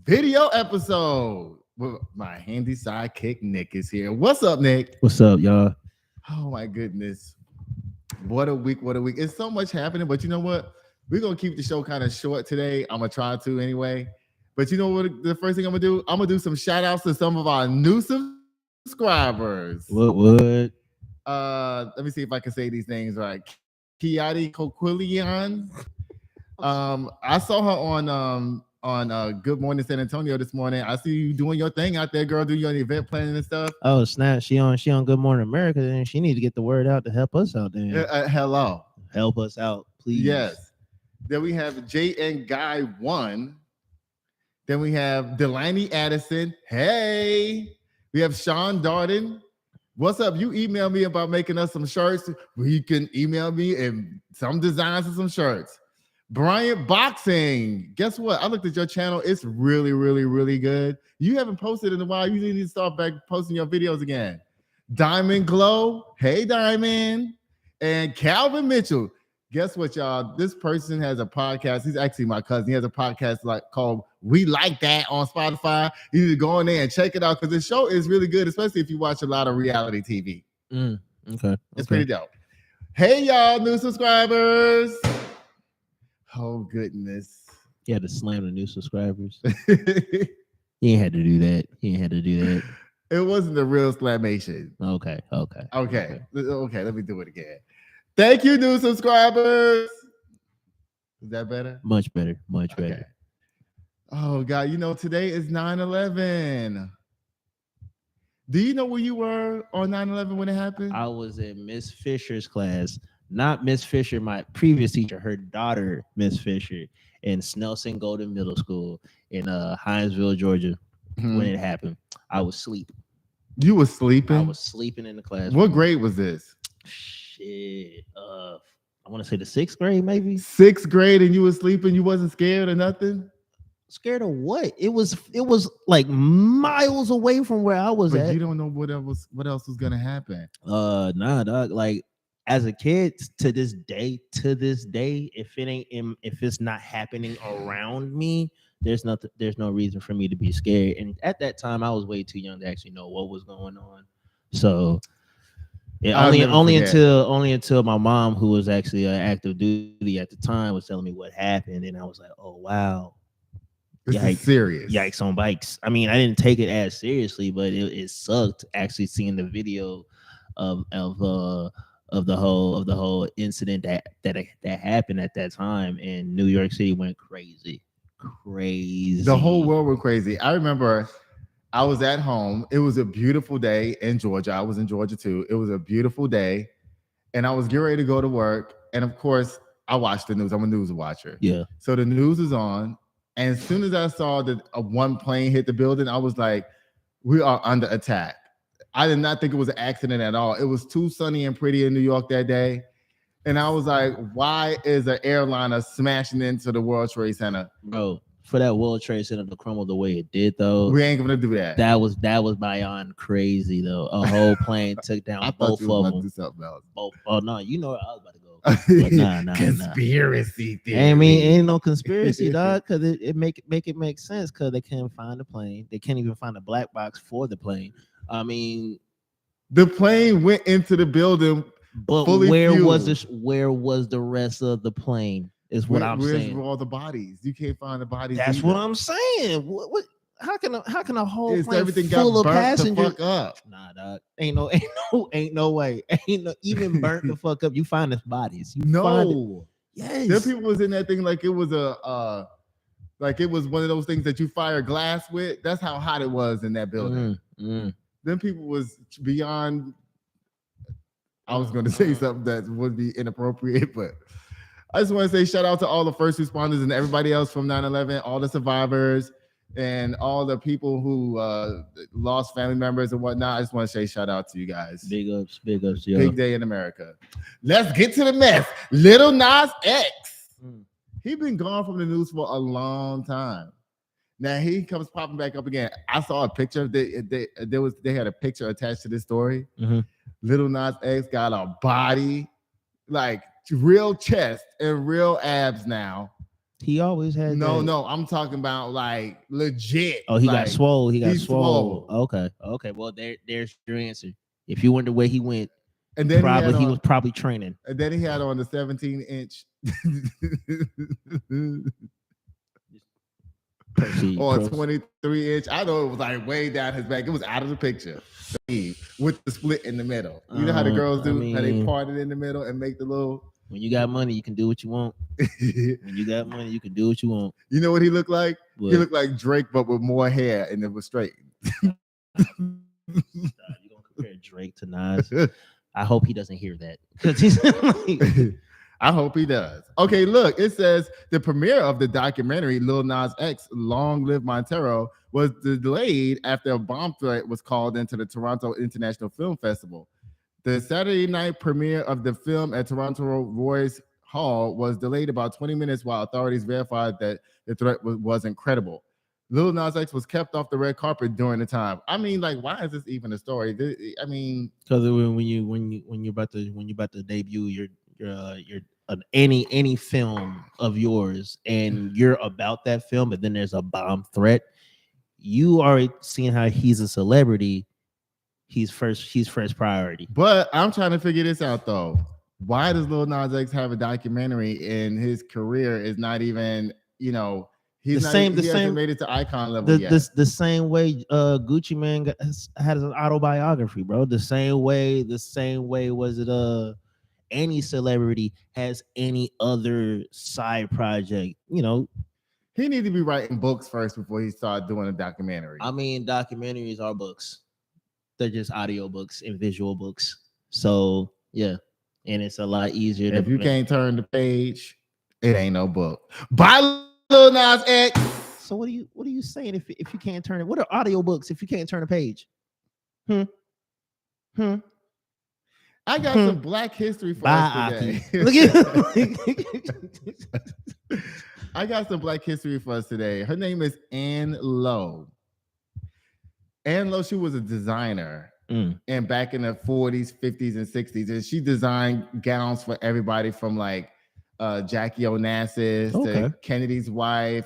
video episode. Well, my handy sidekick Nick is here. What's up, Nick? What's up, y'all? Oh my goodness. What a week. What a week. It's so much happening, but you know what? We're going to keep the show kind of short today. I'm going to try to anyway. But you know what? The first thing I'm going to do? I'm going to do some shout outs to some of our new subscribers. What? Let me see if I can say these names right. Kiati Coquillian. I saw her on Good Morning San Antonio this morning. I see you doing your thing out there, girl, doing your event planning and stuff. Oh, snap. She on Good Morning America, and she need to get the word out to help us out there. Hello. Help us out, please. Yes. Then we have JN Guy 1. Then we have Delaney Addison. Hey. We have Sean Darden. What's up? You emailed me about making us some shirts. You can email me and some designs of some shirts. Bryant Boxing. Guess what? I looked at your channel. It's really, really, really good. You haven't posted in a while. You need to start back posting your videos again. Diamond Glow. Hey, Diamond. And Calvin Mitchell. Guess what, y'all? This person has a podcast. He's actually my cousin. He has a podcast called We Like That on Spotify. You need to go in there and check it out because the show is really good, especially if you watch a lot of reality TV. Okay. It's pretty dope. Hey, y'all, new subscribers. Oh, goodness. You had to slam the new subscribers. You ain't had to do that. It wasn't the real slamation. Okay. Let me do it again. Thank you, new subscribers. Is that better? Much better. Okay. Oh, God. You know, today is 9/11. Do you know where you were on 9/11 when it happened? I was in Miss Fisher's class. Not Miss Fisher, my previous teacher, her daughter, Miss Fisher, in Snelson Golden Middle School in Hinesville, Georgia, when it happened. I was asleep. You were sleeping? I was sleeping in the class. What grade was this? Shit. I want to say the 6th grade, maybe. 6th grade, and you were sleeping? You wasn't scared or nothing? Scared of what? It was like miles away from where I was at. But you don't know what else was gonna happen. Nah, dog. Like, as a kid, to this day, if it's not happening around me, there's no reason for me to be scared. And at that time, I was way too young to actually know what was going on. So yeah, only until my mom, who was actually active duty at the time, was telling me what happened, and I was like, oh wow, this is serious. Yikes on bikes. I mean, I didn't take it as seriously, but it sucked actually seeing the video of the whole incident that happened at that time, and New York City went crazy. The whole world went crazy. I remember I was at home. It was a beautiful day in Georgia. I was in Georgia too. It was a beautiful day, and I was getting ready to go to work. And of course, I watched the news. I'm a news watcher. Yeah. So the news is on, and as soon as I saw that one plane hit the building, I was like, "We are under attack." I did not think it was an accident at all. It was too sunny and pretty in New York that day. And I was like, why is an airliner smashing into the World Trade Center? Bro, for that World Trade Center to crumble the way it did, though. We ain't going to do that. That was beyond crazy, though. A whole plane took down both of them. Both. Oh, no, you know where I was about to go. Nah. Conspiracy theory. I mean, ain't no conspiracy, dog, because it make sense because they can't find the plane. They can't even find a black box for the plane. I mean, the plane went into the building, but where was the rest of the plane? Is what I'm saying. Where's all the bodies? You can't find the bodies. That's either. what I'm saying. What? How can a whole plane everything full got of passengers? The fuck up? Nah, dog. Ain't no way. Ain't no even burnt the fuck up. You find the bodies. Yes. There people was in that thing like it was like it was one of those things that you fire glass with. That's how hot it was in that building. Then people was beyond. I was going to say something that would be inappropriate, but I just want to say shout out to all the first responders and everybody else from 9/11, all the survivors and all the people who lost family members and whatnot. I just want to say shout out to you guys. Big ups, yo. Big day in America. Let's get to the mess. Little Nas X. He been gone from the news for a long time. Now he comes popping back up again. I saw a picture. They had a picture attached to this story. Little Nas X got a body, like real chest and real abs now. He always had No, that. no, I'm talking about like legit. Oh, he got like, swole. He got he's swole. swole. Okay. Well, there's your answer. If you wonder where he went, And then he was probably training. and then he had on the 17-inch Proceed. or 23-inch. I know it was like way down his back. It was out of the picture. With the split in the middle. You know how the girls do? How they part it in the middle and make the little. When you got money, you can do what you want. When you got money, you can do what you want. You know what he looked like? What? He looked like Drake, but with more hair, and it was straight. You don't compare Drake to Nas. I hope he doesn't hear that because he's like, I hope he does. Okay, look, it says the premiere of the documentary Lil Nas X, Long Live Montero, was delayed after a bomb threat was called into the Toronto International Film Festival. The Saturday night premiere of the film at Toronto Royce Hall was delayed about 20 minutes while authorities verified that the threat wasn't credible. Lil Nas X was kept off the red carpet during the time. I mean, like, why is this even a story? I mean, because when you're about to debut your any film of yours and you're about that film, but then there's a bomb threat, you already seeing how he's a celebrity. He's first priority. But I'm trying to figure this out though. Why does Lil Nas X have a documentary and his career is not even, he hasn't made it to icon level yet. The same way Gucci Mane had an autobiography, bro. The same way was it any celebrity has any other side project, He needs to be writing books first before he starts doing a documentary. I mean, documentaries are books. They're just audio books and visual books. So yeah, and it's a lot easier. If you can't turn the page, it ain't no book. Bye, Lil Nas X. So what are you saying if you can't turn it? What are audio books if you can't turn a page? I got some Black history for us today. Look at I got some Black history for us today. Her name is Ann Lowe. Ann Lowe, she was a designer and back in the 40s, 50s, and 60s. And she designed gowns for everybody from like Jackie Onassis to Kennedy's wife.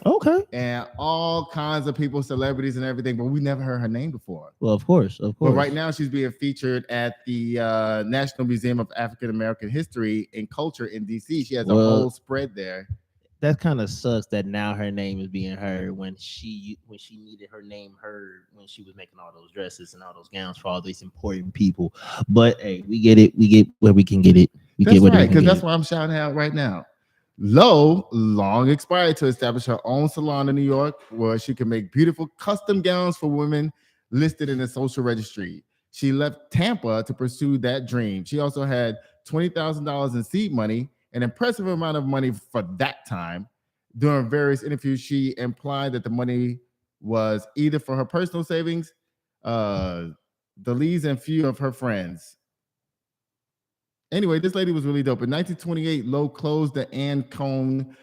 And all kinds of people, celebrities and everything. But we never heard her name before. Well, of course. But right now she's being featured at the National Museum of African American History and Culture in DC. She has a whole spread there. That kind of sucks that now her name is being heard when she needed her name heard when she was making all those dresses and all those gowns for all these important people. But hey, we get it. We get where we can get it. That's right, because that's why I'm shouting out right now. Lowe long expired to establish her own salon in New York where she can make beautiful custom gowns for women listed in the social registry. She left Tampa to pursue that dream. She also had $20,000 in seed money, an impressive amount of money for that time. During various interviews, she implied that the money was either for her personal savings, the Lees, and few of her friends. Anyway, this lady was really dope. In 1928, Lowe closed the Ann Cone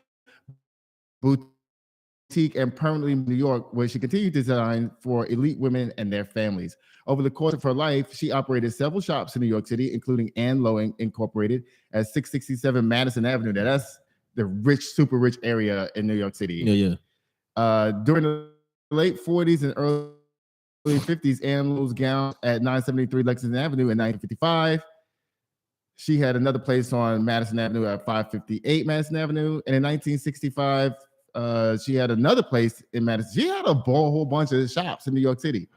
boutique and permanently in New York, where she continued to design for elite women and their families. Over the course of her life, she operated several shops in New York City, including Ann Lowe Incorporated at 667 Madison Avenue. Now, that's the rich, super rich area in New York City. During the late 40s and early 50s, Ann Lowe's gown at 973 Lexington Avenue in 1955. She had another place on Madison Avenue at 558 Madison Avenue. And in 1965, she had another place in Madison. She had a whole bunch of shops in New York City.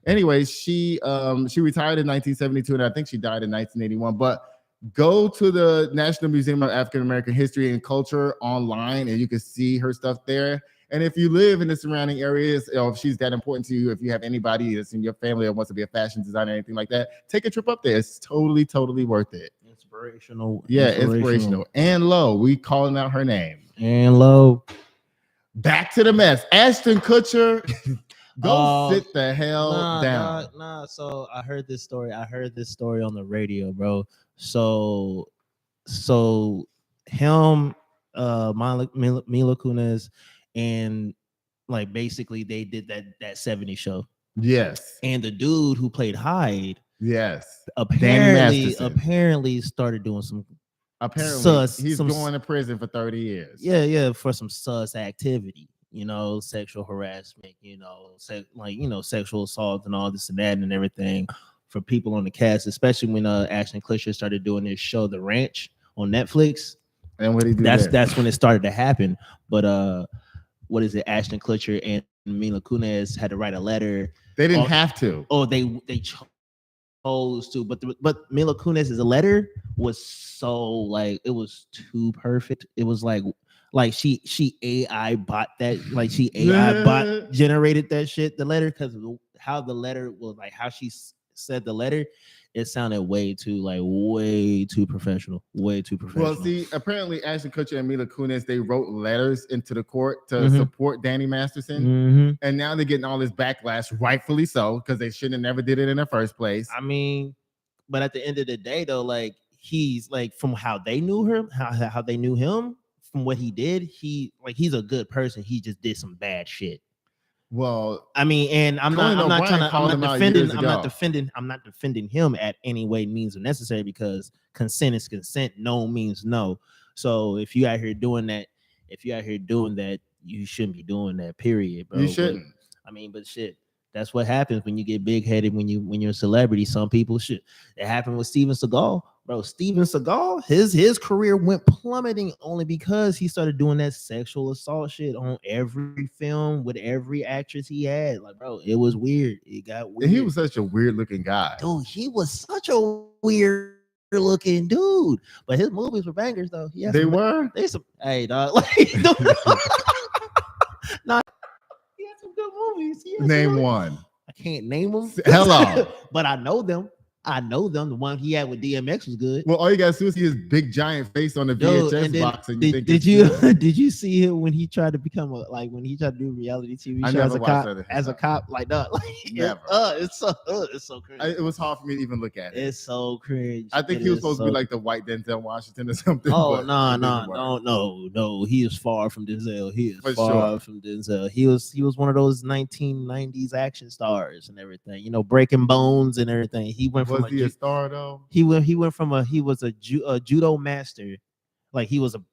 Anyway, she retired in 1972, and I think she died in 1981. But go to the National Museum of African American History and Culture online, and you can see her stuff there. And if you live in the surrounding areas, if she's that important to you, if you have anybody that's in your family that wants to be a fashion designer or anything like that, take a trip up there. It's totally, totally worth it. Inspirational. Yeah, inspirational. Ann Lowe, we calling out her name. Ann Lowe. Back to the mess. Ashton Kutcher. Go sit the hell down. Nah. So I heard this story. On the radio, bro. So him, Mila Kunis, and like basically they did that 70s show. Yes. And the dude who played Hyde, yes, apparently started doing some Apparently, he's some going to prison for 30 years. yeah, for some sus activity, sexual harassment, sexual assault and all this and that and everything for people on the cast, especially when Ashton Kutcher started doing this show, The Ranch, on Netflix. And what he do that's when it started to happen. But what is it? Ashton Kutcher and Mila Kunis had to write a letter. They didn't have to. Oh, they chose to, but Mila Kunis' letter was so like it was too perfect. It was like she AI bot that, like she AI bot generated that shit, the letter, because how the letter was, like how she said the letter, it sounded way too professional. Well, see, apparently Ashton Kutcher and Mila Kunis, they wrote letters into the court to support Danny Masterson, and now they're getting all this backlash, rightfully so, because they shouldn't have never did it in the first place. I mean, but at the end of the day, though, like he's like, from how they knew him, how they knew him, from what he did, he's a good person. He just did some bad shit. Well, I mean, and I'm not defending him at any way means necessary, because consent is consent. No means no. So if you out here doing that, you shouldn't be doing that. Period, bro. You shouldn't. But shit, that's what happens when you get big headed. When you're a celebrity, some people should. It happened with Steven Seagal, bro. Steven Seagal, his career went plummeting only because he started doing that sexual assault shit on every film with every actress he had. Like, bro, it was weird. It got weird. And he was such a weird looking guy, dude. He was such a weird looking dude, but his movies were bangers though. Hey dog, like nah, he had some good movies. Name one. I can't name them. Hello. But I know them. The one he had with DMX was good. Well, all you gotta do is see his big giant face on the VHS box, and you think did you see him when he tried to become when he tried to do reality TV show as a cop like that? Like, never. It's so cringe. It was hard for me to even look at it. It's so cringe. I think he was supposed to be like the white Denzel Washington or something. Oh no! He is far from Denzel. He is far from Denzel. He was one of those 1990s action stars and everything. Breaking Bones and everything. He went from was he a star though? He went from he was a judo master, like he was a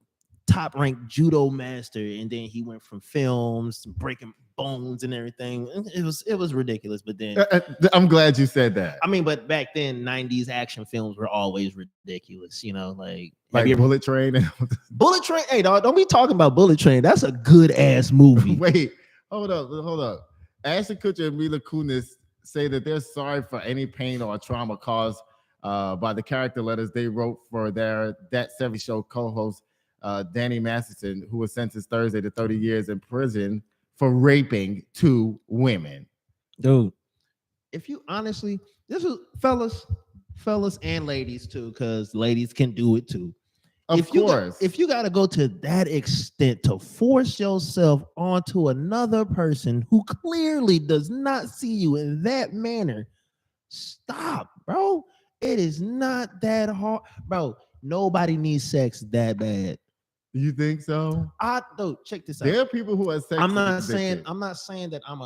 top ranked judo master, and then he went from films, Breaking Bones and everything. It was ridiculous. But then I'm glad you said that. I mean, but back then 90s action films were always ridiculous, like Bullet Train. Bullet Train. Hey dog, don't be talking about Bullet Train. That's a good ass movie. Wait, hold up. Ashton Kutcher and Mila Kunis say that they're sorry for any pain or trauma caused by the character letters they wrote for their That 70 Show co-host Danny Masterson, who was sentenced Thursday to 30 years in prison for raping 2 women. Dude, if you honestly, this is fellas and ladies too, because ladies can do it too. Of course. If you got to go to that extent to force yourself onto another person who clearly does not see you in that manner, stop, bro. It is not that hard, bro. Nobody needs sex that bad. You think so? Check this out. There are people who are sex. I'm not saying that I'm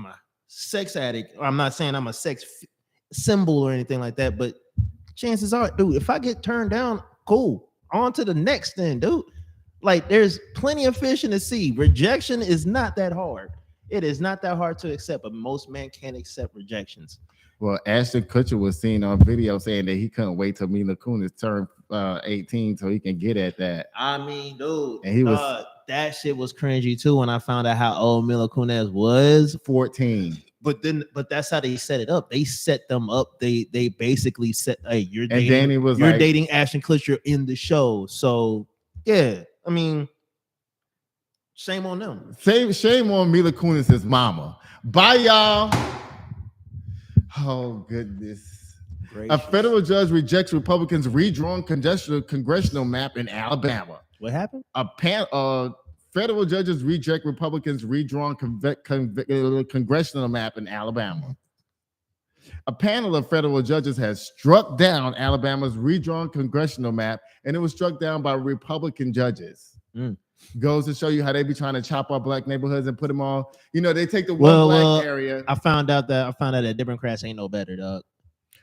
a sex addict, or I'm not saying I'm a sex symbol or anything like that, but chances are, dude, if I get turned down, cool. On to the next thing, dude. Like, there's plenty of fish in the sea. Rejection is not that hard. It is not that hard to accept, but most men can't accept rejections. Well, Ashton Kutcher was seen on video saying that he couldn't wait till Mila Kunis turned 18 so he can get at that. I mean, dude, and he was that shit was cringy too when I found out how old Mila Kunis was. 14. But that's how they set it up. They set them up. They basically said, "Hey, you're dating Ashton Kutcher in the show." So yeah, I mean, shame on them. Shame on Mila Kunis' mama. Bye, y'all. Oh goodness! Gracious. A federal judge rejects Republicans' redrawn congressional map in Alabama. What happened? Federal judges reject Republicans' redrawn congressional map in Alabama. A panel of federal judges has struck down Alabama's redrawn congressional map, and it was struck down by Republican judges. Goes to show you how they be trying to chop up black neighborhoods and put them all. They take the one black area. I found out that Democrats ain't no better, dog.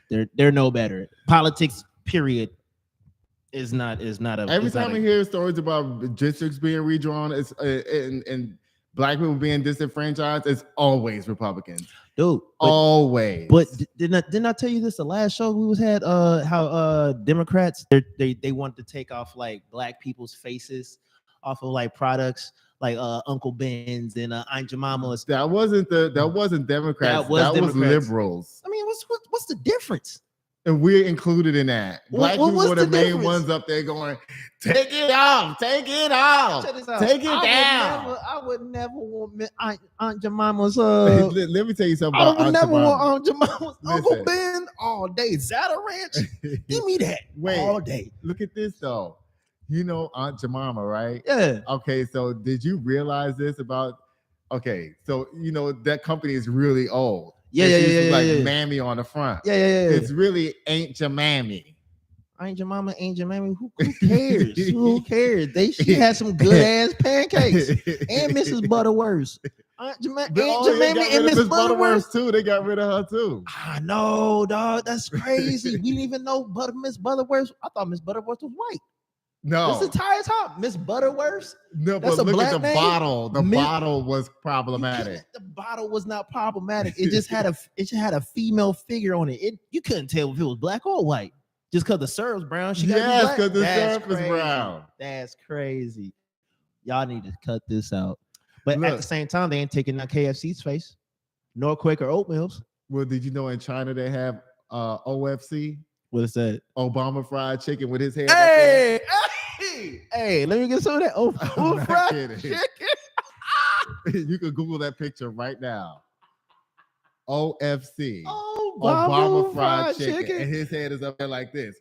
They're no better. Politics, period. It's not a Every it's not time a- I hear stories about districts being redrawn, it's and black people being disenfranchised, it's always Republicans. dude. Always. But didn't I tell you this the last show we was had? How Democrats they wanted to take off like black people's faces off of like products like Uncle Ben's and Aunt Jemima's. That wasn't Democrats. That was was Democrats. liberals. I mean, what's the difference? And we're included in that. Black people what's were the the main difference? ones up there going, take it off, take it off, Check this out. take it down. I would never want Aunt Jemima's. Let me tell you something I about would Aunt never Jemima. want Aunt Jemima's Uncle Listen. Ben all day. Zata Ranch, give me that all day. Look at this though. You know Aunt Jemima, right? Yeah. Okay, so did you realize this about? Okay, so you know that company is really old. Yeah, It's like yeah. Mammy on the front. Yeah. It's really Ain't Your Mammy. Aunt Jemima, Aunt Jemima. Who cares? Who cares? She had some good ass pancakes. And Mrs. Butterworth. Aunt Jemima and Miss Butterworth too. They got rid of her too. I know, dog. That's crazy. We didn't even know Miss Butterworth. I thought Miss Butterworth was white. No, This entire time, Miss Butterworth. no, That's but a look black at the name? bottle. The Miss- bottle was problematic. The bottle was not problematic. It just had a female figure on it. You couldn't tell if it was black or white. Just because the syrup's brown, she got Yes, because because the syrup is brown. That's crazy. Y'all need to cut this out. But Look. at the same time, they ain't taking out KFC's face, nor Quaker Oatmeal's. Well, did you know in China they have OFC, What is that? Obama fried chicken with his head? up there? Hey! Let me get some of that I'm not fried kidding. chicken. You can Google that picture right now. OFC, Obama fried chicken, and his head is up there like this.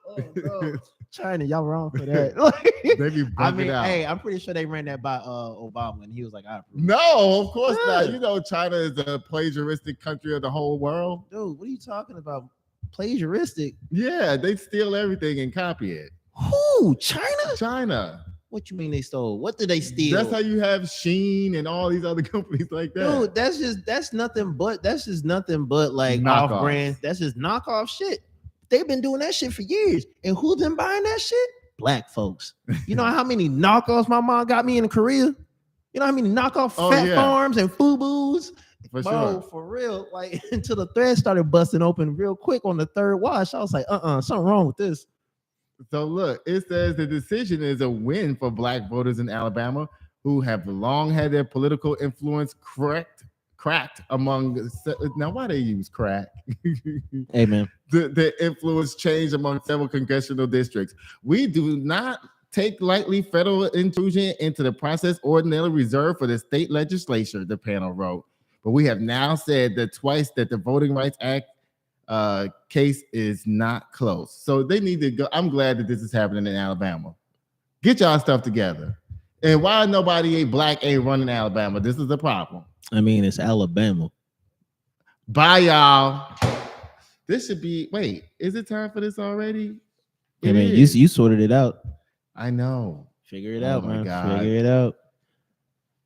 Oh, no. China, y'all wrong for that. They be I bugging mean, out. hey, I'm pretty sure they ran that by Obama, and he was like, "I approve." No, of course not. Yeah. You know, China is a plagiaristic country of the whole world. Dude, what are you talking about? Plagiaristic? Yeah, they steal everything and copy it. Who? China? China. What you mean they stole? What did they steal? That's how you have Sheen and all these other companies like that. Dude, that's just nothing but like Knockoff. off brand. That's just knockoff shit. They've been doing that shit for years. And who's been buying that shit? Black folks. You know how many knockoffs my mom got me in Korea? You know how many knockoff Fat Farms and Fubu's? For Bro, sure. for real. Like until the thread started busting open real quick on the third wash. I was like, something wrong with this. So look, it says the decision is a win for black voters in Alabama who have long had their political influence cracked among. Now, why they use crack? Hey man. The influence changed among several congressional districts. We do not take lightly federal intrusion into the process ordinarily reserved for the state legislature, the panel wrote. But we have now said that twice that the Voting Rights Act case is not close. So they need to go. I'm glad that this is happening in Alabama. Get y'all stuff together. And why nobody black ain't running Alabama? This is the problem. I mean, it's Alabama. Bye, y'all. This should be. Wait, is it time for this already? I mean, you sorted it out. I know. Figure it Oh out, my man. God. Figure it out.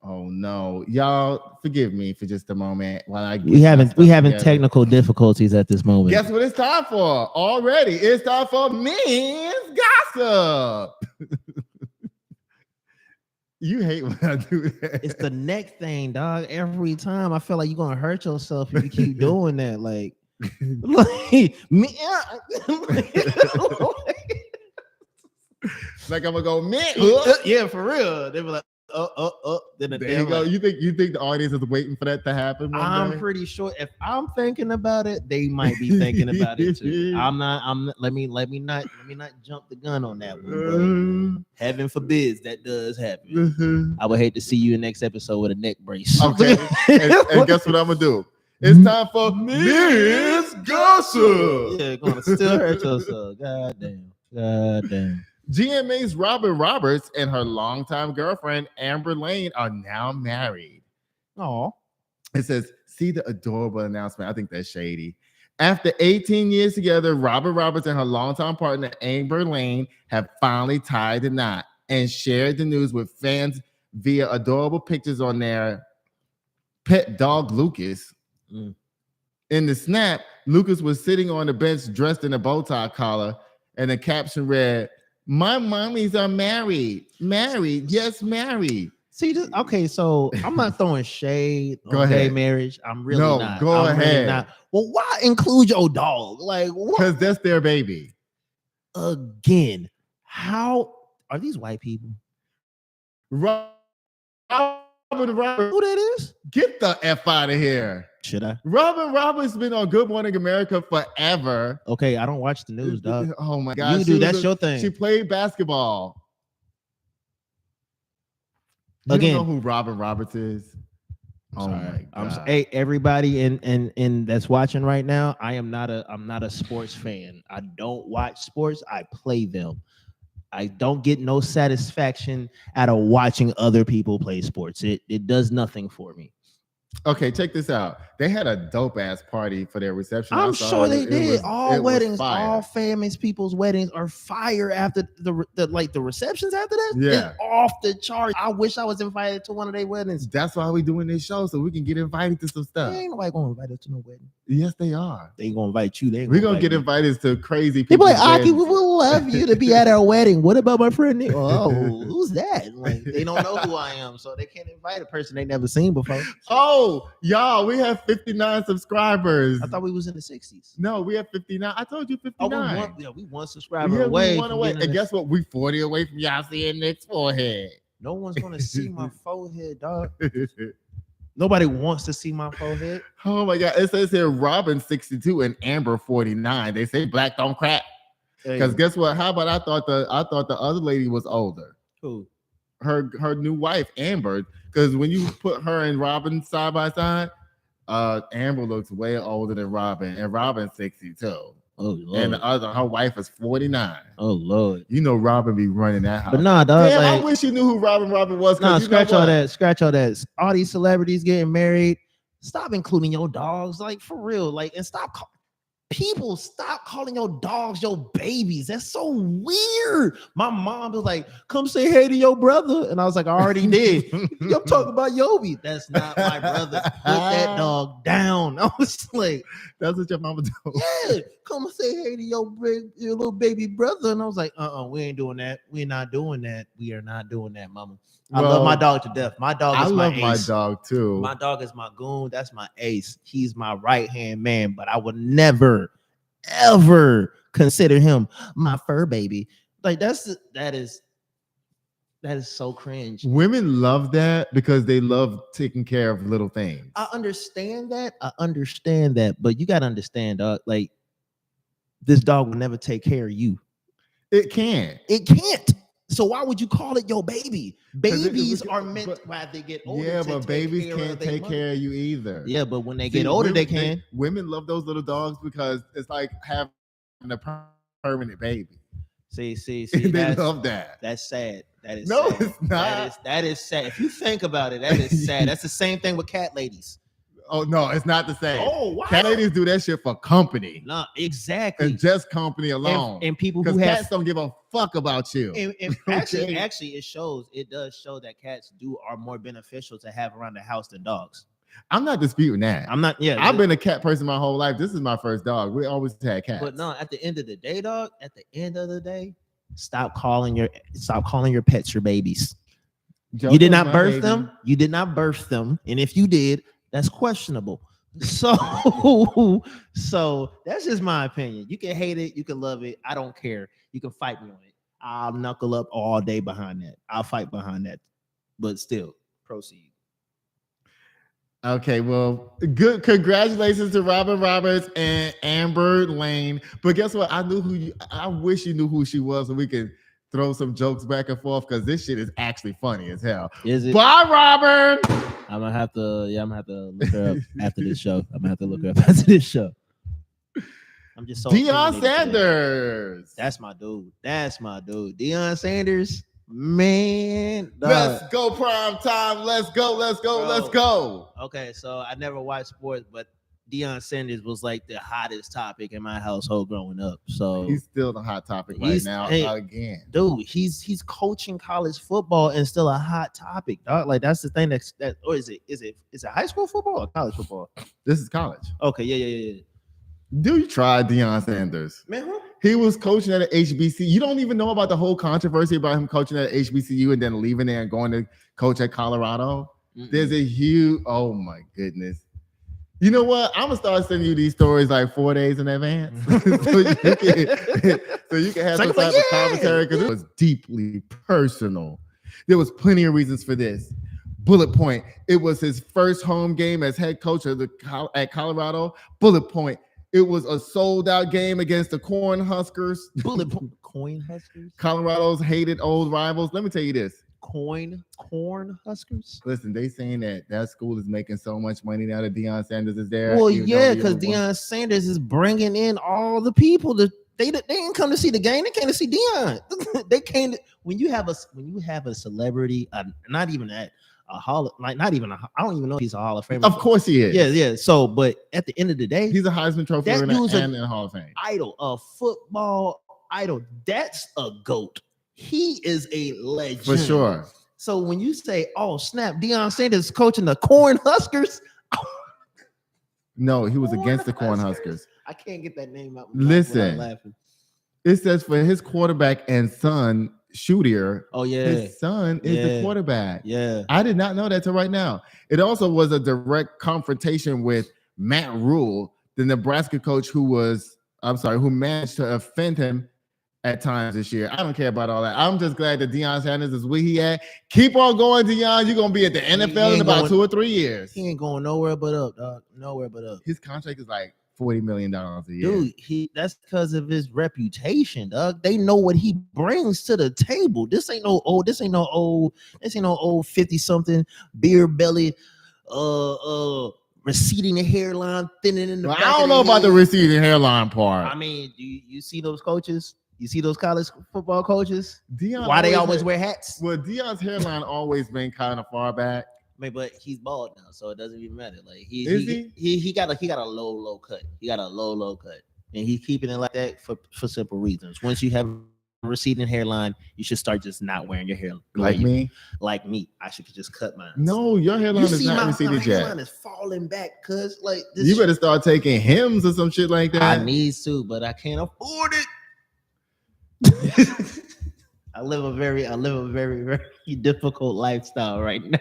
Oh no, y'all forgive me for just a moment while I. We having technical difficulties at this moment. Guess what it's time for already? It's time for men's gossip. You hate when I do that. It's the neck thing, dog. Every time I feel like you're gonna hurt yourself if you keep doing that. Like me. Like I'm gonna go man. Yeah, for real. They were like, Then There you go. You think the audience is waiting for that to happen? I'm pretty sure if I'm thinking about it, they might be thinking about it too. Let me not jump the gun on that one. Bro. Heaven forbids that does happen. I would hate to see you in the next episode with a neck brace. Okay. and guess what I'm gonna do? It's time for men's gossip. Yeah, gonna still hurt yourself. God damn. GMA's Robin Roberts and her longtime girlfriend Amber Lane are now married. Oh, it says, see the adorable announcement. I think that's shady. After 18 years together, Robin Roberts and her longtime partner Amber Lane have finally tied the knot and shared the news with fans via adorable pictures on their pet dog Lucas. In the snap, Lucas was sitting on the bench dressed in a bow tie collar, and the caption read, "My mommies are married. Married. Yes, married." See, okay, so I'm not throwing shade Go on gay ahead. marriage. I'm really No, not. go I'm really ahead. not. Well, why include your dog? Like, what? Because that's their baby. Again, how are these white people? Robert, Who that is? get the F out of here. Should I? Robin Roberts been on Good Morning America forever. Okay, I don't watch the news, dog. Oh my God. You do. That's your thing. She played basketball. You Again, don't know who Robin Roberts is? Oh my God. Hey, everybody in that's watching right now, I'm not a sports fan. I don't watch sports. I play them. I don't get no satisfaction out of watching other people play sports. It does nothing for me. Okay, check this out. They had a dope ass party for their reception. I'm sure they did. All weddings, all famous people's weddings are fire after the receptions after that. Yeah, it's off the charts. I wish I was invited to one of their weddings. That's why we doing this show, so we can get invited to some stuff. Ain't nobody gonna invite us to no wedding. Yes, they are. They ain't gonna invite you. We're gonna get invited to crazy people. People like, Aki, we would love you to be at our wedding. What about my friend Nick? Oh, who's that? Like, they don't know who I am, so they can't invite a person they never seen before. Oh, y'all, we have 59 subscribers. I thought we was in the 60s. No, we have 59. I told you 59. We one subscriber away. And guess what? We 40 away from y'all seeing Nick's forehead. No one's gonna see my forehead, dog. Nobody wants to see my forehead. Oh my God. It says here Robin 62 and Amber 49. They say black don't crack. Because guess what? How about I thought the other lady was older. Who? Her new wife, Amber. Because when you put her and Robin side by side, Amber looks way older than Robin, and Robin's 62. Oh Lord. And her wife is 49. Oh Lord. You know Robin be running that house. But nah, dog. Damn, I wish you knew who Robin was. Nah, scratch all that. Scratch all that. All these celebrities getting married. Stop including your dogs, like for real. Like, and stop calling your dogs your babies. That's so weird. My mom was like, "Come say hey to your brother," and I was like, "I already did." I'm talking about Yobi. That's not my brother. Put that dog down. I was like, "That's what your mama do." Yeah, come say hey to your little baby brother, and I was like, we ain't doing that. We're not doing that. We are not doing that, mama. I love my dog to death. My dog is my ace. I love my dog too. My dog is my goon. That's my ace. He's my right-hand man, but I would never, ever consider him my fur baby. Like that is so cringe. Women love that because they love taking care of little things. I understand that. But you got to understand, dog, like this dog will never take care of you. It can't. So why would you call it your baby? Babies are meant while they get older. Yeah, but babies can't take care of you either. Yeah, but when they get older, they can. Women love those little dogs because it's like having a permanent baby. See, they love that. That's sad. That is no, sad. It's not. That is sad. If you think about it, that is sad. That's the same thing with cat ladies. Oh no, it's not the same. Oh, wow. Cat ladies do that shit for company. No, exactly. And just company alone. And people who have cats don't give a fuck about you. And actually, it does show that cats are more beneficial to have around the house than dogs. I'm not disputing that. I've been a cat person my whole life. This is my first dog. We always had cats. But no, at the end of the day, dog, stop calling your pets your babies. You did not birth them. You did not birth them. And if you did, that's questionable. So that's just my opinion. You can hate it, you can love it. I don't care. You can fight me on it. I'll knuckle up all day behind that. I'll fight behind that. But still, proceed. Okay, well, good. Congratulations to Robin Roberts and Amber Lane. But guess what? I wish you knew who she was, so we could throw some jokes back and forth because this shit is actually funny as hell. Is it? Bye, Robin. I'm gonna have to look her up after this show. I'm just so Deion Sanders. That's my dude. Deion Sanders, man. Let's go prime time. Let's go. Okay, so I never watched sports, but Deion Sanders was like the hottest topic in my household growing up. So He's still the hot topic right now again. Dude, he's coaching college football and still a hot topic, dog. Like that's the thing that or is it high school football or college football? This is college. Okay, yeah. Do you try Deion Sanders? Man, who? He was coaching at an HBCU. You don't even know about the whole controversy about him coaching at HBCU and then leaving there and going to coach at Colorado. Mm-mm. There's a huge, oh my goodness. You know what? I'm gonna start sending you these stories like 4 days in advance, so you can have some type of commentary because it was deeply personal. There was plenty of reasons for this. Bullet point: it was his first home game as head coach at Colorado. Bullet point: it was a sold-out game against the Cornhuskers. Bullet point: Cornhuskers. Colorado's hated old rivals. Let me tell you this. Cornhuskers. Listen, they saying that school is making so much money now that Deion Sanders is there. Well, yeah, because Deion Sanders is bringing in all the people that they didn't come to see the game. They came to see Deion. They came to, when you have a celebrity, not even that. I don't even know if he's a Hall of Famer. Of course he is. Yeah. So, but at the end of the day, he's a Heisman Trophy winner and a Hall of Fame idol, a football idol. That's a GOAT. He is a legend for sure. So when you say, "Oh snap," Deion Sanders coaching the Cornhuskers. No, he was against the Cornhuskers. I can't get that name out. Listen, it says for his quarterback and son. Shooter. Oh yeah, his son is the quarterback. Yeah, I did not know that till right now. It also was a direct confrontation with Matt Rule, the Nebraska coach who managed to offend him at times this year. I don't care about all that. I'm just glad that Deion Sanders is where he at. Keep on going, Deion. You're gonna be at the NFL in about 2 or 3 years. He ain't going nowhere but up, dog. Nowhere but up. His contract is like $40 million a year. Dude, that's because of his reputation, dog. They know what he brings to the table. This ain't no old 50-something beer belly, receding hairline, thinning in the back. I don't know about the receding hairline part. I mean, you see those coaches? You see those college football coaches? Deion why they always wear hats? Well, Deion's hairline always been kind of far back. But he's bald now, so it doesn't even matter. Like he got a low cut. He got a low cut, and he's keeping it like that for simple reasons. Once you have a receding hairline, you should start just not wearing your hair like me. I should just cut mine. No, your hairline is not receded yet. My hairline is falling back, cuz like this. You better start taking hymns or some shit like that. I need to, but I can't afford it. I live a very, very difficult lifestyle right now.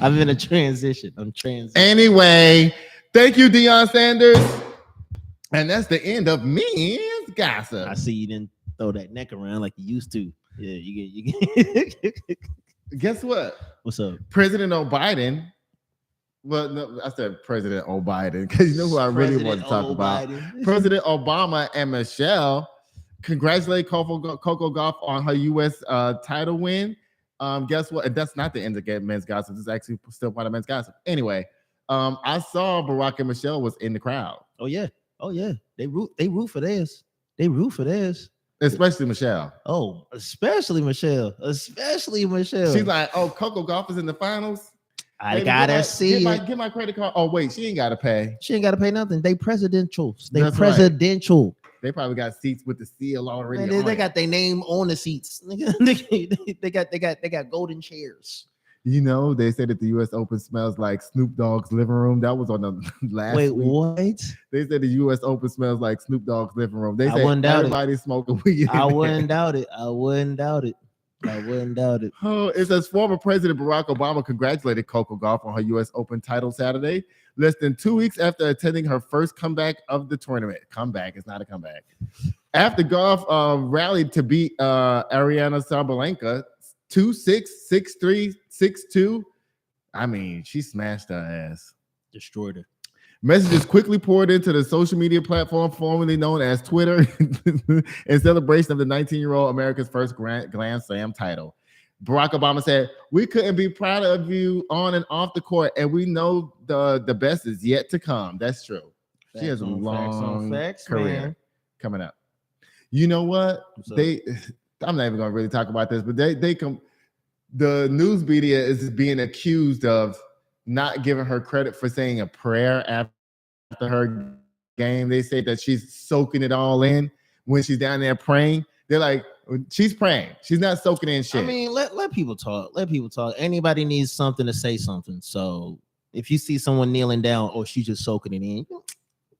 I'm in a transition. Anyway, thank you, Deion Sanders. And that's the end of MEeeeeeeNS gossip. I see you didn't throw that neck around like you used to. Yeah, you get. Guess what? What's up? President Biden. Well, no, I said President Biden because you know who I really want to talk about. President Obama and Michelle congratulate Coco Gauff on her U.S. Title win. Guess what? That's not the end of men's gossip. This is actually still part of men's gossip. Anyway, I saw Barack and Michelle was in the crowd. Oh yeah. They root for theirs. Especially Michelle. Oh, especially Michelle. She's like, oh, Coco Gauff is in the finals. I gotta see it. Get my credit card. Oh wait, she ain't gotta pay. She ain't gotta pay nothing. They presidential. That's presidential. Right. They probably got seats with the seal already. Man, they got their name on the seats. they got golden chairs. You know, they said that the U.S. Open smells like Snoop Dogg's living room. That was on the last week. What? They said the U.S. Open smells like Snoop Dogg's living room. They said everybody's smoking weed. I wouldn't doubt it. Oh, it says former President Barack Obama congratulated Coco Gauff on her U.S. Open title Saturday, less than 2 weeks after attending her first comeback of the tournament. Comeback, it's not a comeback. After Gauff rallied to beat Ariana Sabalenka 2-6, 6-3, 6-2. I mean, she smashed her ass. Destroyed her. Messages quickly poured into the social media platform formerly known as Twitter in celebration of the 19-year-old America's first Grand Slam title. Barack Obama said, "We couldn't be prouder of you on and off the court, and we know the best is yet to come." That's true. She has a long career coming up. You know what? I'm not even going to really talk about this, but the news media is being accused of not giving her credit for saying a prayer after after her game. They say that she's soaking it all in when she's down there praying. They're like, she's praying. She's not soaking in shit. I mean, let people talk. Let people talk. Anybody needs something to say something. So if you see someone kneeling down, or she's just soaking it in,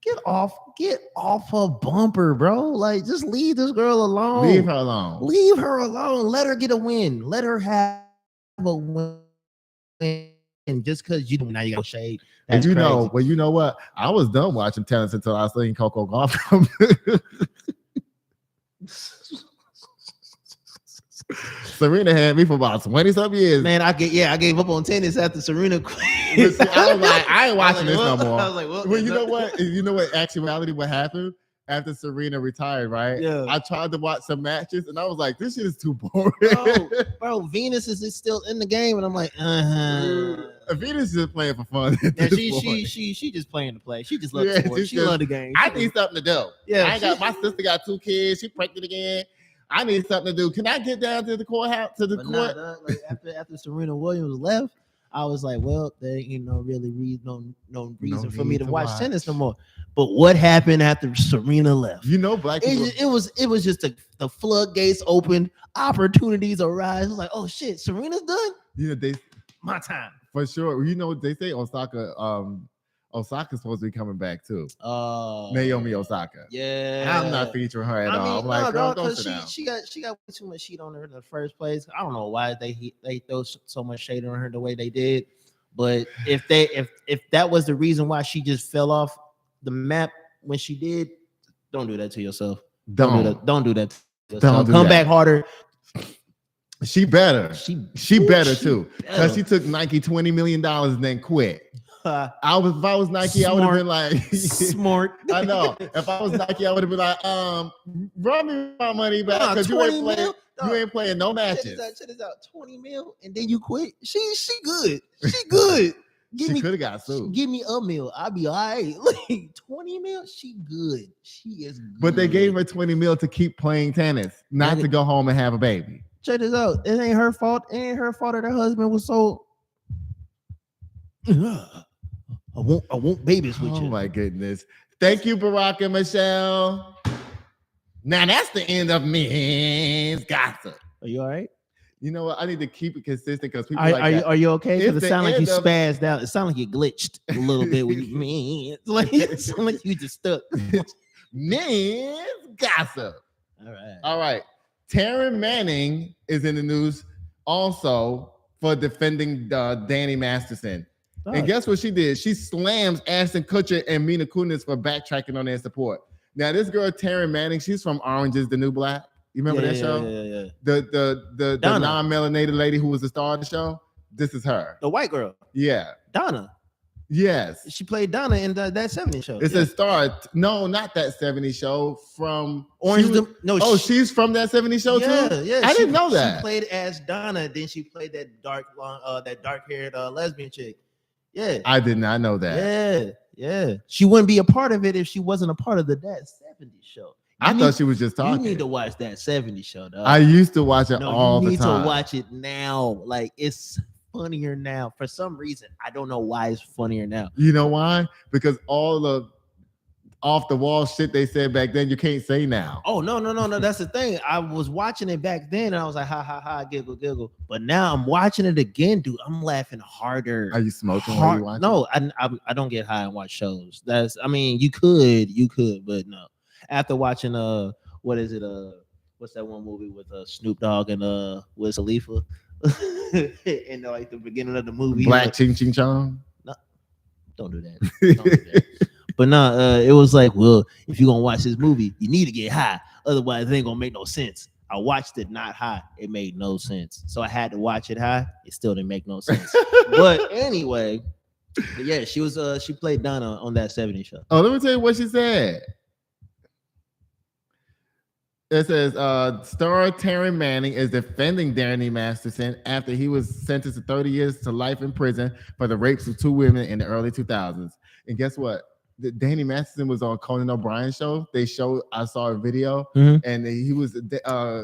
get off her bumper, bro. Like, just leave this girl alone. Leave her alone. Leave her alone. Let her get a win. Let her have a win. And just because you now you got shade. And you know, well, you know what? I was done watching tennis until I seen Coco Golf. Serena had me for about 20-something years. Man, I gave up on tennis after Serena quit. I was like, I ain't watching this no more. I was like, well, you know what? You know what? Actuality, what happened after Serena retired, right? Yeah. I tried to watch some matches, and I was like, this shit is too boring. Bro, Venus is still in the game, and I'm like, Venus is just playing for fun. Yeah, she just playing to play. She just loves the sport. She loves the game. I need something to do. Yeah, my sister got 2 kids. She pregnant again. I need something to do. Can I get down to the courthouse court? Nah, like after Serena Williams left, I was like, well, there ain't no reason for me to watch tennis no more. But what happened after Serena left? You know, black people. It was just the floodgates opened, opportunities arise. It was like, oh shit, Serena's done. You know, my time for sure. You know what they say? Osaka's supposed to be coming back too. Naomi Osaka. Yeah, I'm not featuring her at all. I'm like, girl, don't sit down. She got way too much shit on her in the first place. I don't know why they throw so much shade on her the way they did. But if that was the reason why she just fell off the map when she did, don't do that to yourself. Don't do that to yourself. Come back harder. She better. She better too. Because she took Nike $20 million and then quit. If I was Nike, smart. I would have been like smart. I know. If I was Nike, I would have been like, run me my money back because you ain't playing no matches. Check this out. 20 mil and then you quit. She good. She good. She could have got sued. Give me a mil. I'll be all right. Like 20 mil, she good. She is good. But they gave her 20 mil to keep playing tennis, not to go home and have a baby. Check this out. It ain't her fault. It ain't her fault that her husband was so I want babies with you. Oh my goodness. Thank you, Barack and Michelle. Now that's the end of MEeeeeeeNS gossip. Are you all right? You know what? I need to keep it consistent because people are you okay? Because it sounds like you spazzed out. It sounds like you glitched a little bit when you mean it sounds like you just stuck. MEeeeeeeNS gossip. All right. Taryn Manning is in the news also for defending Danny Masterson. Oh. And guess what she did? She slams Ashton Kutcher and Mila Kunis for backtracking on their support. Now, this girl, Taryn Manning, she's from Orange is the New Black. You remember that show? Yeah. The non-melanated lady who was the star of the show? This is her. The white girl. Yeah. Donna. Yes. She played Donna in that 70s show. It's a star. No, not that 70s show. From Orange. She's from that 70s show too? Yeah. I didn't know that. She played as Donna, then she played that dark-haired lesbian chick. Yeah. I did not know that. Yeah. She wouldn't be a part of it if she wasn't a part of that 70s show. I thought she was just talking. You need to watch that 70s show, dog. I used to watch it all the time. You need to watch it now. Like, it's funnier now. For some reason, I don't know why it's funnier now. You know why? Because all the off the wall shit they said back then, you can't say now. Oh, no. That's the thing. I was watching it back then and I was like, ha, giggle. But now I'm watching it again, dude. I'm laughing harder. Are you smoking while you watch No, I don't get high and watch shows. You could, but no. After watching what is it? What's that one movie with Snoop Dogg and Wiz Khalifa? And like the beginning of the movie. Black Ching Ching Chong. No, don't do that. But no, it was like, well, if you're gonna watch this movie, you need to get high. Otherwise, it ain't gonna make no sense. I watched it not high. It made no sense. So I had to watch it high. It still didn't make no sense. But anyway, yeah, she played Donna on that 70s show. Oh, let me tell you what she said. It says, star Taryn Manning is defending Danny Masterson after he was sentenced to 30 years to life in prison for the rapes of 2 women in the early 2000s. And guess what? Danny Masterson was on Conan O'Brien's show. I saw a video, and he was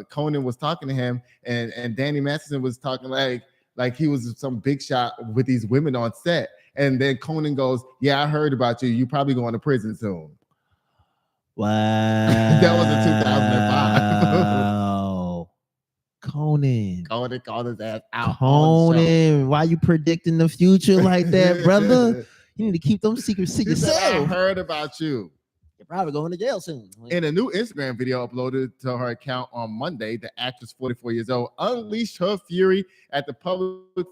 Conan was talking to him, and Danny Masterson was talking like he was some big shot with these women on set. And then Conan goes, "Yeah, I heard about you. You probably going to prison soon." Wow. That was in 2005. Wow. Conan. Conan called his ass out. on the show. Conan, why you predicting the future like that, brother? You need to keep them secrets to He said, "I yourself. heard about you." You're probably going to jail soon. In a new Instagram video uploaded to her account on Monday, the actress, 44 years old, unleashed her fury at the public.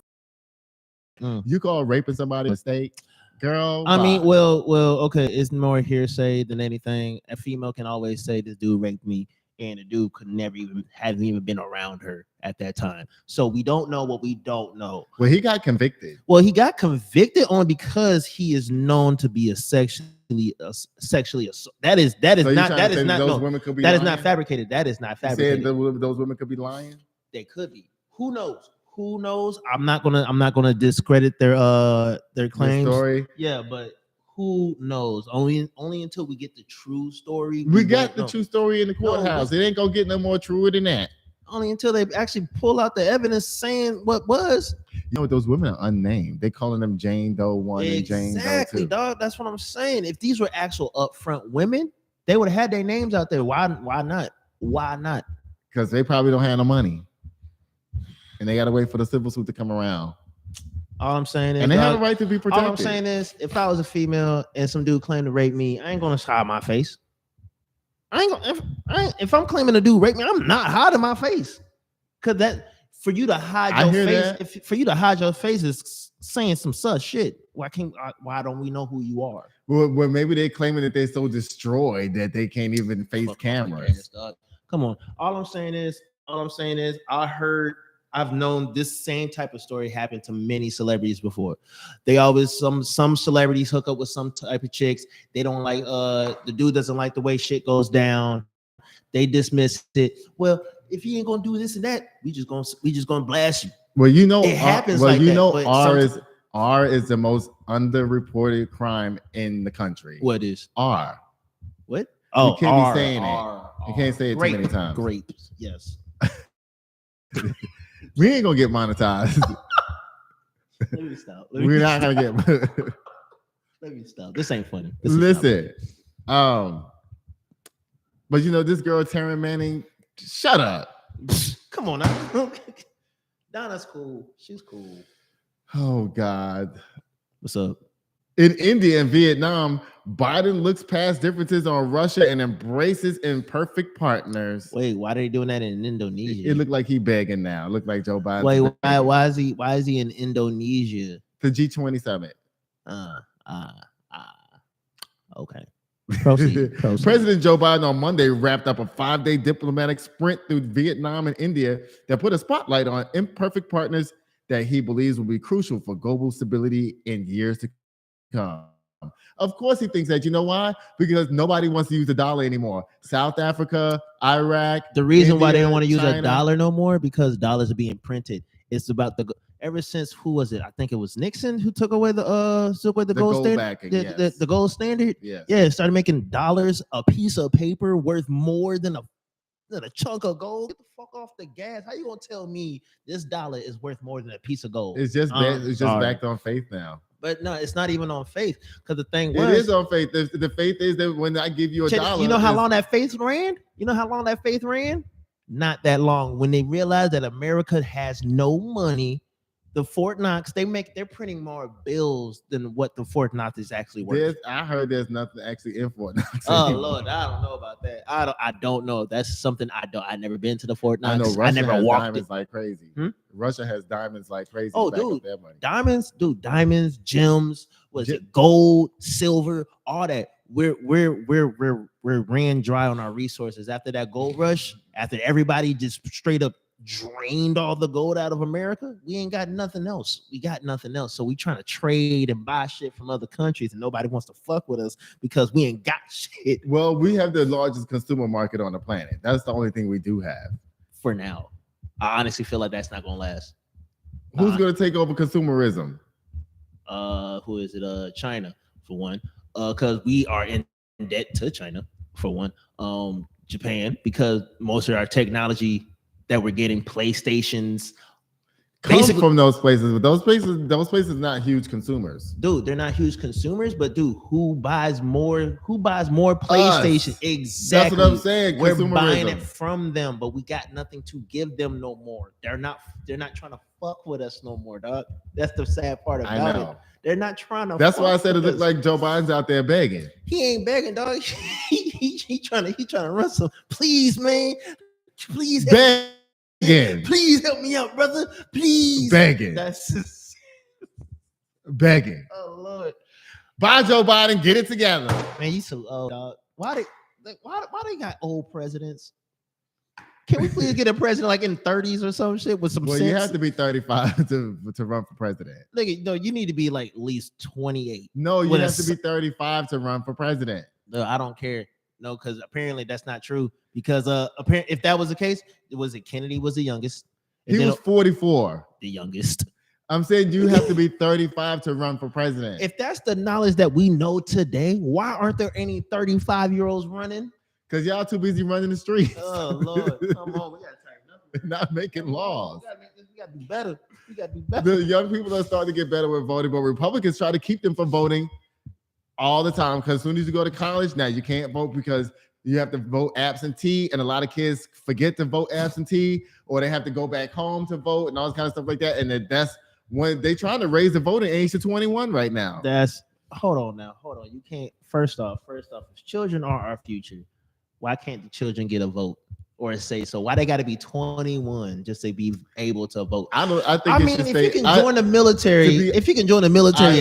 You call raping somebody a mistake, girl? I mean, bye. well, okay. It's more hearsay than anything. A female can always say this dude raped me, and the dude could never even hasn't even been around her at that time. So we don't know what we don't know. Well, he got convicted. Well, he got convicted only because he is known to be a sexually assault. That is So not you trying that to is say not those no, women could be that is lying? not fabricated. That is not You fabricated. said those women could be lying. They could be. Who knows? Who knows? I'm not gonna discredit their claims. The story. Yeah, but who knows? Only until we get the true story. We got won't the know. true story in the courthouse. It ain't gonna get no more truer than that. Only until they actually pull out the evidence saying what was. You know, those women are unnamed. They calling them Jane Doe 1 and Jane Doe 2. Exactly, dog. That's what I'm saying. If these were actual upfront women, they would have had their names out there. Why not? Why not? Because they probably don't have no money. And they gotta wait for the civil suit to come around. All I'm saying is, And they have a dog, right to be protected. all I'm saying is, if I was a female and some dude claimed to rape me, I ain't gonna hide my face. If I'm claiming a dude rape me, I'm not hiding my face. Cause that for you to hide I your hear face, that. for you to hide your face is saying some sus shit. Why don't we know who you are? Well, maybe they're claiming that they're so destroyed that they can't even face Fuck cameras. ass, dog. Come on. All I'm saying is, I've known this same type of story happen to many celebrities before. They always some celebrities hook up with some type of chicks. They don't like the dude doesn't like the way shit goes down. They dismiss it. Well, if you ain't gonna do this and that, we just gonna blast you. Well, you know, It happens well, like you that, know, but R is the most underreported crime in the country. What is R? what? You can't R, be saying R, it. You can't say it grape, too many times. Grapes, yes. We ain't gonna get monetized. Let me stop. We're not gonna get. Let me stop. This ain't funny. Listen, but you know, this girl Taryn Manning, shut up. Come on now. Donna's cool. She's cool. Oh God. What's up? In India and Vietnam, Biden looks past differences on Russia and embraces imperfect partners. Wait, why are they doing that in Indonesia? It looked like he begging now. It looked like Joe Biden. Wait, why is he in Indonesia? The G20 summit. Okay. Proceed. President Joe Biden on Monday wrapped up a 5-day diplomatic sprint through Vietnam and India that put a spotlight on imperfect partners that he believes will be crucial for global stability in years to come. Of course, he thinks that. You know why? Because nobody wants to use the dollar anymore. South Africa, Iraq. The reason why they India, don't want to use China. a dollar no more because dollars are being printed. It's about ever since who was it? I think it was Nixon who took away the gold standard. backing, The gold standard. Yes. Yeah, it started making dollars a piece of paper worth more than a chunk of gold. Get the fuck off the gas. How you gonna tell me this dollar is worth more than a piece of gold? It's just backed on faith now. But no, it's not even on faith. Because the thing It is on faith. The faith is that when I give you a dollar, you know how long that faith ran? Not that long. When they realized that America has no money, the Fort Knox, they're printing more bills than what the Fort Knox is actually worth. I heard there's nothing actually in Fort Knox. Oh Lord, I don't know about that. I don't know. That's something I've never been to the Fort Knox. I know Russia never has walked diamonds it. like crazy. Hmm? Russia has diamonds like crazy. Oh, to back up dude, their money. diamonds, gems, it gold, silver, all that. We're ran dry on our resources after that gold rush. After everybody just straight up drained all the gold out of America, we ain't got nothing else. So we trying to trade and buy shit from other countries, and nobody wants to fuck with us because we ain't got shit Well, we have the largest consumer market on the planet. That's the only thing we do have. for now. I honestly feel like that's not gonna last. Who's going to take over consumerism? Who is it? China for one. Because we are in debt to China for one. Japan, because most of our technology that we're getting, PlayStations, come Basically- from those places, but those places not huge consumers. Dude, they're not huge consumers, but dude, who buys more PlayStation? Us. Exactly. That's what I'm saying. We're buying Consumerism. it from them, but we got nothing to give them no more. They're not trying to fuck with us no more, dog. That's the sad part I about know. it. They're not trying to. That's why I fuck said it with looked us. like Joe Biden's out there begging. He ain't begging, dog. he trying to run some. Please, man. Please help. Begging. Please help me out, brother. Please. Begging. That's just, Begging. oh Lord. Bye, Joe Biden. Get it together. Man, you so old, dog. Why they got old presidents? Can we please get a president like in 30s or some shit with some Well, sense? you have to be 35 to run for president. Nigga, no, you need to be like at least 28. No, you With a have to be 35 to run for president. No, I don't care. No, because apparently that's not true. Because apparently, if that was the case, Kennedy was the youngest. And He then was 44. the youngest. I'm saying you have to be 35 to run for president. If that's the knowledge that we know today, why aren't there any 35-year-olds running? Because y'all too busy running the streets. Oh Lord, come on, we gotta tighten up. Not making laws. We gotta do better. We gotta do better. The young people are starting to get better with voting, but Republicans try to keep them from voting all the time. Because as soon as you go to college, now you can't vote because you have to vote absentee, and a lot of kids forget to vote absentee, or they have to go back home to vote, and all this kind of stuff like that. And that's when they trying to raise the voting age to 21 right now. Hold on. You can't. First off, if children are our future, why can't the children get a vote or say so? Why they got to be 21 just to be able to vote? I think I mean, if you can join the military,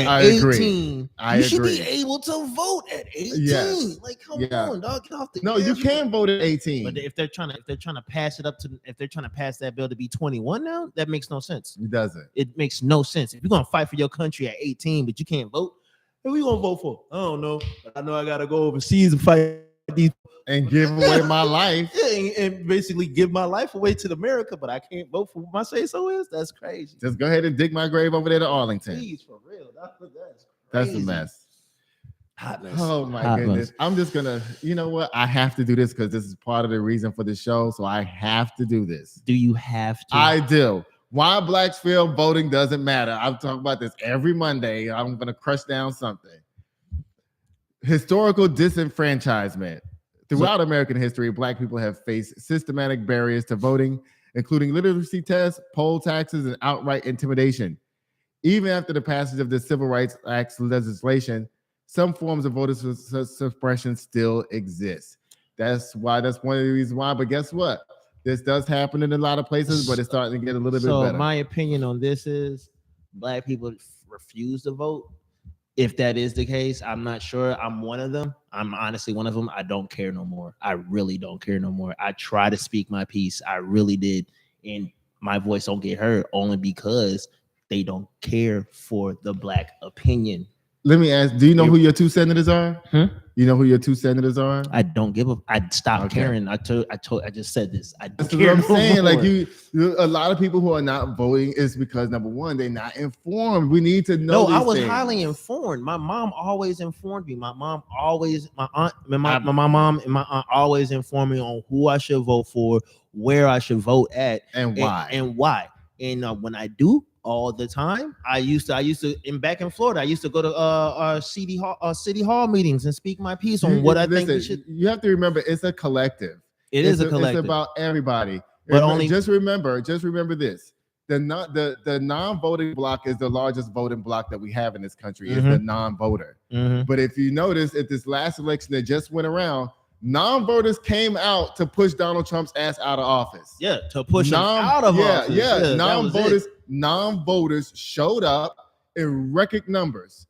at 18, you should be able to vote at 18. Yes. Like, come on, dog, get off the. No, you can vote at 18. But if they're trying to pass that bill to be 21 now, that makes no sense. It doesn't. It makes no sense. If you're gonna fight for your country at 18, but you can't vote, who are you gonna vote for? I don't know. I know I gotta go overseas and fight these. And give away my life. Yeah, and basically give my life away to America, but I can't vote for what my say so is. That's crazy. Just go ahead and dig my grave over there to Arlington. Please, for real. That's a mess. Hotness. Oh my goodness. I'm just gonna, you know what? I have to do this because this is part of the reason for the show. So I have to do this. Do you have to? I do. Why blacks feel voting doesn't matter. I'm talking about this every Monday. I'm gonna crush down something. Historical disenfranchisement. Throughout American history, black people have faced systematic barriers to voting, including literacy tests, poll taxes, and outright intimidation. Even after the passage of the Civil Rights Act legislation, some forms of voter suppression still exist. That's one of the reasons why. But guess what? This does happen in a lot of places, but it's starting to get a little bit better. So my opinion on this is black people refuse to vote. If that is the case, I'm not sure. I'm one of them. I'm honestly one of them. I don't care no more. I really don't care no more. I try to speak my piece. I really did. And my voice don't get heard only because they don't care for the black opinion. Let me ask, do you know who your two senators are? You know who your two senators are? I don't give a. I stopped caring. I just said this. I don't That's care. what I'm saying. No like more. a lot of people who are not voting is because number one, they're not informed. We need to know. No, I was things. highly informed. My mom always informed me. My mom, and my aunt always informed me on who I should vote for, where I should vote at, and why. And when I do all the time, I used to back in Florida, I used to go to city hall meetings and speak my piece on what I think we should. You have to remember, it's a collective. It is a collective. It's about everybody. But just remember this. The non-voting block is the largest voting block that we have in this country. Is the non-voter. But if you notice, at this last election that just went around, non-voters came out to push Donald Trump's ass out of office. Yeah, to push him out of office. Yeah. Non-voters showed up in record numbers.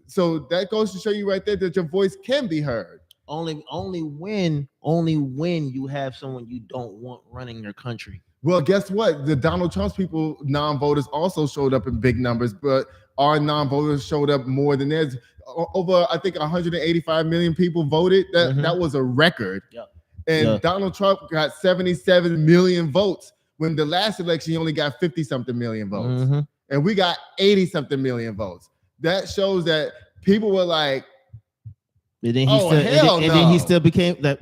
So that goes to show you right there that your voice can be heard. Only when you have someone you don't want running your country. Well, guess what? The Donald Trump's people, non-voters, also showed up in big numbers, but our non-voters showed up more than theirs. Over, I think, 185 million people voted. That was a record. Yeah. And Donald Trump got 77 million votes. When the last election, he only got 50-something million votes. And we got 80-something million votes. That shows that people were like, then he still became that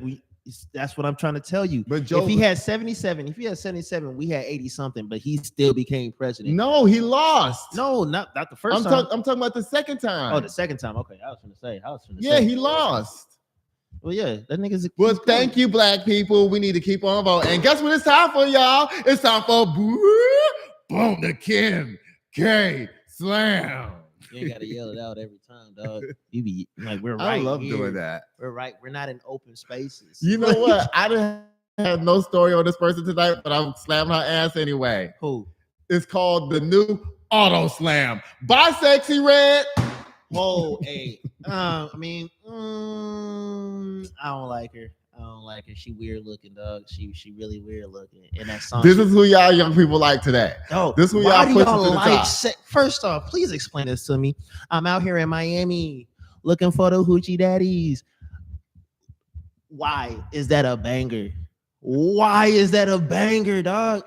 That's what I'm trying to tell you. But Joe, if he had 77, we had 80 something, but he still became president. no, he lost. No, not the first I'm time. I'm talking about the second time. Oh, the second time. Okay, I was gonna say. Yeah, he lost. Well, yeah, that nigga's. Well, thank you, black people. We need to keep on voting. And guess what it's time for, y'all? It's time for boom the Kim K Slam. You ain't gotta yell it out every time, dog. You be like, we're right. I love here. doing that. We're right. We're not in open spaces. You know what? I didn't have no story on this person tonight, but I'm slamming her ass anyway. Who? It's called the new Auto Slam. Bye, Sexy Red. Whoa, hey. I mean, I don't like her. She weird looking, dog. She really weird looking. And that song. This is who y'all young people like today. Oh, this is who why y'all do pushing y'all to the like? top. First off, please explain this to me. I'm out here in Miami looking for the hoochie daddies. Why is that a banger? Why is that a banger, dog?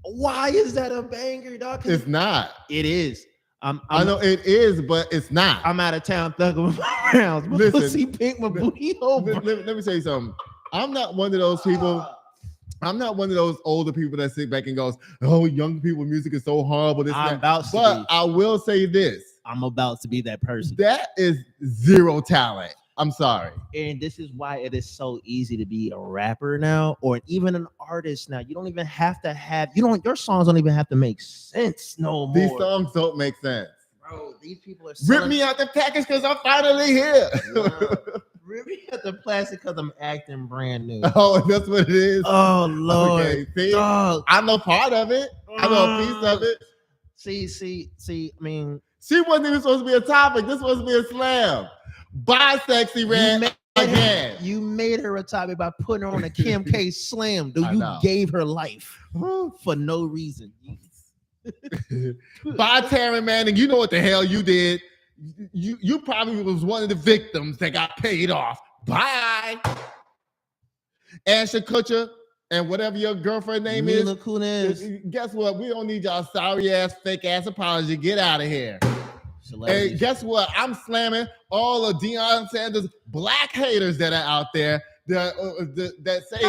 Why is that a banger, dog? It's not. It is. I know it is, but it's not. I'm out of town thugging my rounds. My pussy pink, my booty over. Let me say something. I'm not one of those people. I'm not one of those older people that sit back and goes, "Oh, young people music is so horrible." But I will say this. I'm about to be that person. That is zero talent. I'm sorry. And this is why it is so easy to be a rapper now, or even an artist now. You don't even have to have. Your songs don't even have to make sense no more. These songs don't make sense. Bro, these people are rip me out the package because I'm finally here. Rip me out the plastic because I'm acting brand new. Oh, that's what it is. Oh Lord, okay, see, I know part of it. I know a piece of it. See. I mean, she wasn't even supposed to be a topic. This was supposed to be a slam. Bye, Sexy Red. You made her a topic by putting her on a Kim K Slam. Dude, you gave her life for no reason. Bye, Taryn Manning. You know what the hell you did. You probably was one of the victims that got paid off. Bye. Ashton Kutcher and whatever your girlfriend name Mila Kunis. Guess what? We don't need y'all sorry ass, fake ass apology. Get out of here. Hey, guess what? I'm slamming all of Deion Sanders' black haters that are out there that say he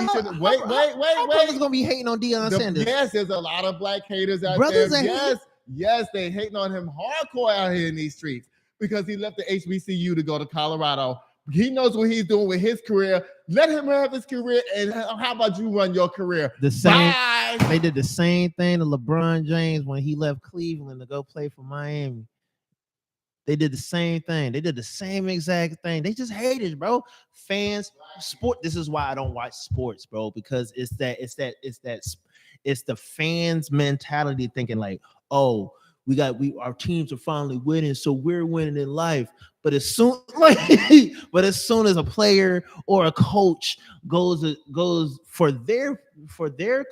should wait. Brothers gonna be hating on Deion Sanders. Yes, there's a lot of black haters out there. Yes, they hating on him hardcore out here in these streets because he left the HBCU to go to Colorado. He knows what he's doing with his career. Let him have his career, and how about you run your career? Bye. They did the same thing to LeBron James when he left Cleveland to go play for Miami. They did the same thing. They did the same exact thing. They just hated, bro. Fans, sport. This is why I don't watch sports, bro, because it's the fans' mentality thinking like, oh, our teams are finally winning, so we're winning in life. But as soon as a player or a coach goes for their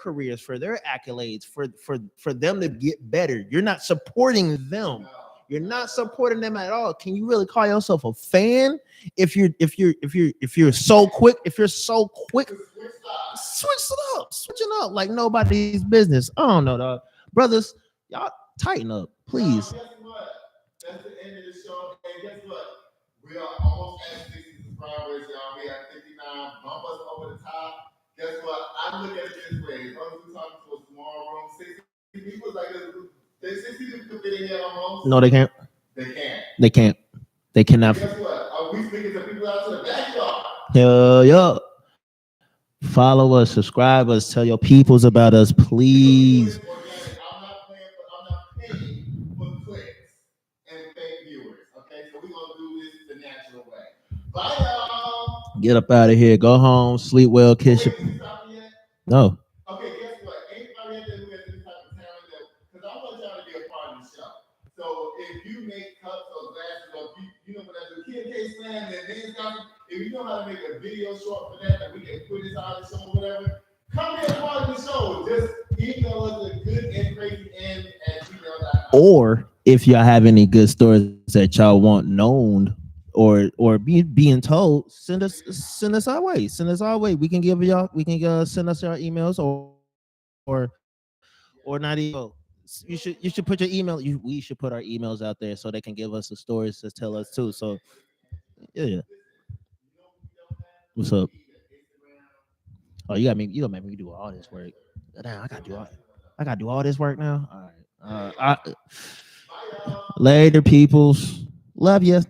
careers, for their accolades, for them to get better, you're not supporting them. You're not supporting them at all. Can you really call yourself a fan if you're so quick? Switching up like nobody's business. I don't know, dog. Brothers, y'all tighten up, please. Guess what? That's the end of the show. And guess what? We are almost at 60 subscribers, y'all. We at 59. Bump us over the top. Guess what? I look at it this way. As long as we talking to a small room, 60 people like this. There's 60 people fit in here almost. No, they can't. They can't. They cannot. Guess what? Are we speaking to people out to the backyard? Yo. Follow us, subscribe us, tell your peoples about us, please. I'm not paying for clicks and fake viewers. Okay, so we're gonna do this the natural way. Bye, y'all. Get up out of here. Go home. Sleep well. Kiss your. No. Okay, guess what? Anybody out there who has this type of talent, because I want y'all to be a part of the show. So if you make cups or glasses, or you know what I do, Kim K Slam and men's coffee, if you know how to make a video short for that we can put this out of the show or whatever, come be a part of the show. Just email us a good and crazy end at gmail.com. Or if y'all have any good stories that y'all want known or being told, send us our way. Send us our way. We can send us our emails or not even. You should put your email. We should put our emails out there so they can give us the stories to tell us too. So yeah. What's up? Oh, you gonna make me do all this work. Damn, I gotta do all this work now. All right. Later, peoples. Love you.